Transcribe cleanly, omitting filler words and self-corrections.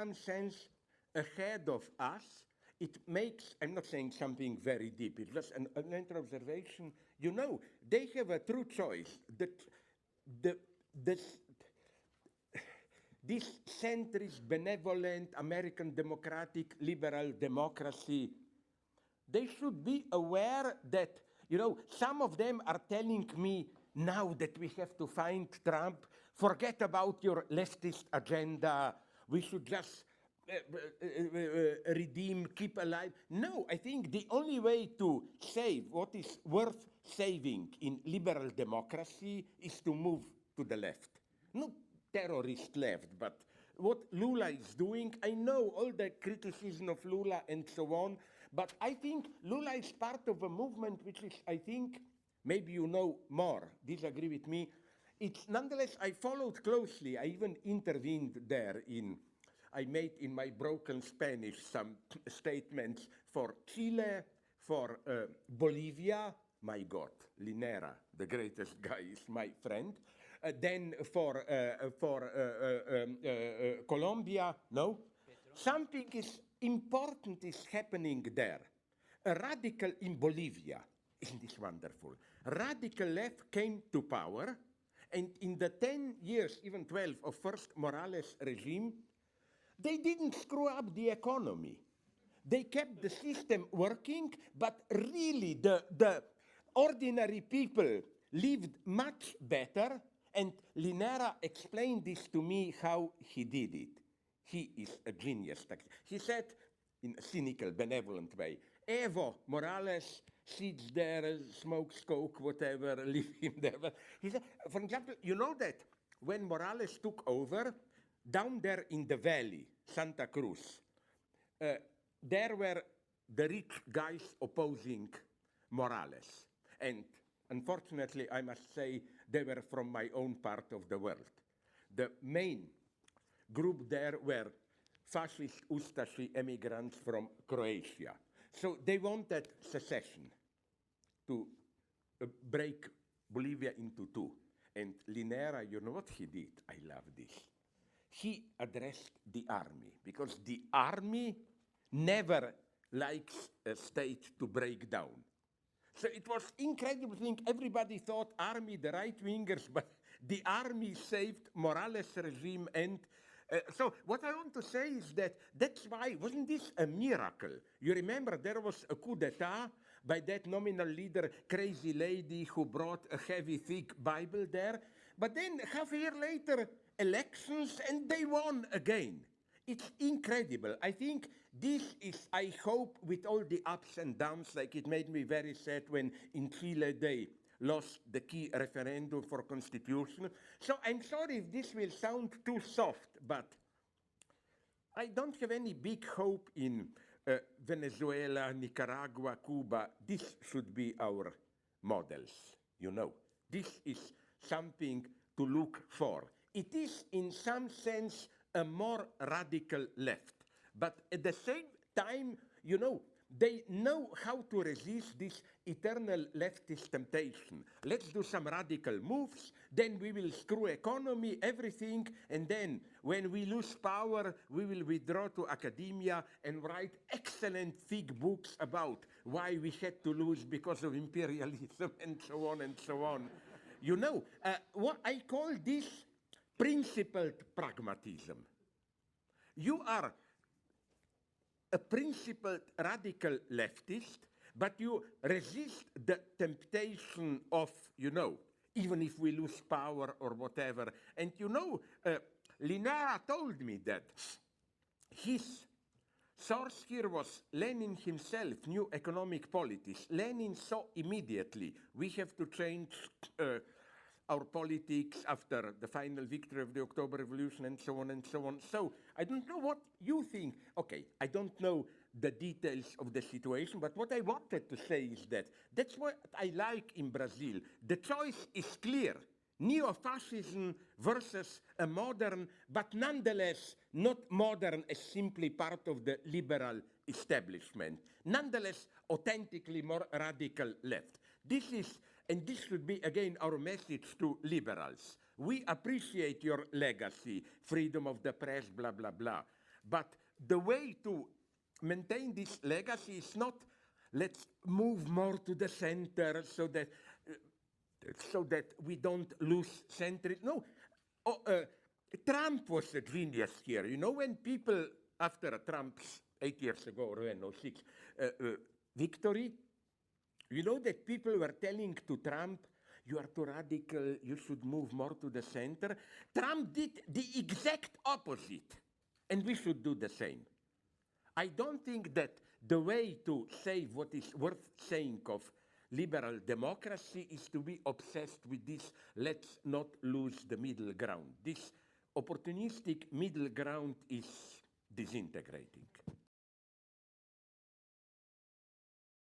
some sense, ahead of us. It makes, I'm not saying something very deep, it's just an observation. You know, they have a true choice. That this centrist, benevolent, American democratic, liberal democracy, they should be aware that, you know, some of them are telling me now that we have to find Trump, forget about your leftist agenda, we should just redeem, keep alive. No, I think the only way to save what is worth saving in liberal democracy is to move to the left. Not terrorist left, but what Lula is doing. I know all the criticism of Lula and so on, but I think Lula is part of a movement which is, I think, maybe you know more, disagree with me. It's nonetheless, I followed closely. I even intervened there I made in my broken Spanish some statements for Chile, for Bolivia, my God, Linera, the greatest guy, is my friend. Then for Colombia, no? Something is important is happening there. A radical in Bolivia, isn't this wonderful? Radical left came to power, and in the 10 years, even 12, of first Morales regime, they didn't screw up the economy. They kept the system working, but really the ordinary people lived much better, and Linera explained this to me how he did it. He is a genius. He said, in a cynical, benevolent way, Evo Morales sits there, smokes coke, whatever, leave him there. But he said, for example, you know that when Morales took over, down there in the valley, Santa Cruz, there were the rich guys opposing Morales. And unfortunately, I must say, they were from my own part of the world. The main group there were fascist Ustashi immigrants from Croatia. So they wanted secession, to break Bolivia into two. And Linera, you know what he did? I love this. He addressed the army, because the army never likes a state to break down. So it was incredible thing. Everybody thought army, the right-wingers, but the army saved Morales' regime. And so what I want to say is that's why, wasn't this a miracle? You remember there was a coup d'etat by that nominal leader, crazy lady who brought a heavy, thick Bible there. But then half a year later, elections, and they won again. It's incredible. I think this is, I hope, with all the ups and downs, like it made me very sad when in Chile they lost the key referendum for constitution. So I'm sorry if this will sound too soft, but I don't have any big hope in Venezuela, Nicaragua, Cuba. This should be our models, you know. This is something to look for. It is, in some sense, a more radical left. But at the same time, you know, they know how to resist this eternal leftist temptation. Let's do some radical moves, then we will screw economy, everything, and then when we lose power, we will withdraw to academia and write excellent thick books about why we had to lose because of imperialism and so on and so on. You know, what I call this principled pragmatism. You are a principled radical leftist, but you resist the temptation of, you know, even if we lose power or whatever. And you know, Linera told me that his source here was Lenin himself, New Economic Politics. Lenin saw immediately, we have to change our politics after the final victory of the October Revolution and so on and so on. So I don't know what you think. Okay, I don't know the details of the situation, but what I wanted to say is that that's what I like in Brazil. The choice is clear. Neo-fascism versus a modern, but nonetheless not modern as simply part of the liberal establishment. Nonetheless, authentically more radical left. This is, and this should be, again, our message to liberals. We appreciate your legacy, freedom of the press, blah, blah, blah. But the way to maintain this legacy is not let's move more to the center so that we don't lose centuries. No, Trump was a genius here. You know, when people, after Trump's 8 years ago, or when, or 6, victory, you know that people were telling to Trump, you are too radical, you should move more to the center. Trump did the exact opposite, and we should do the same. I don't think that the way to say what is worth saying of liberal democracy is to be obsessed with this, let's not lose the middle ground. This opportunistic middle ground is disintegrating.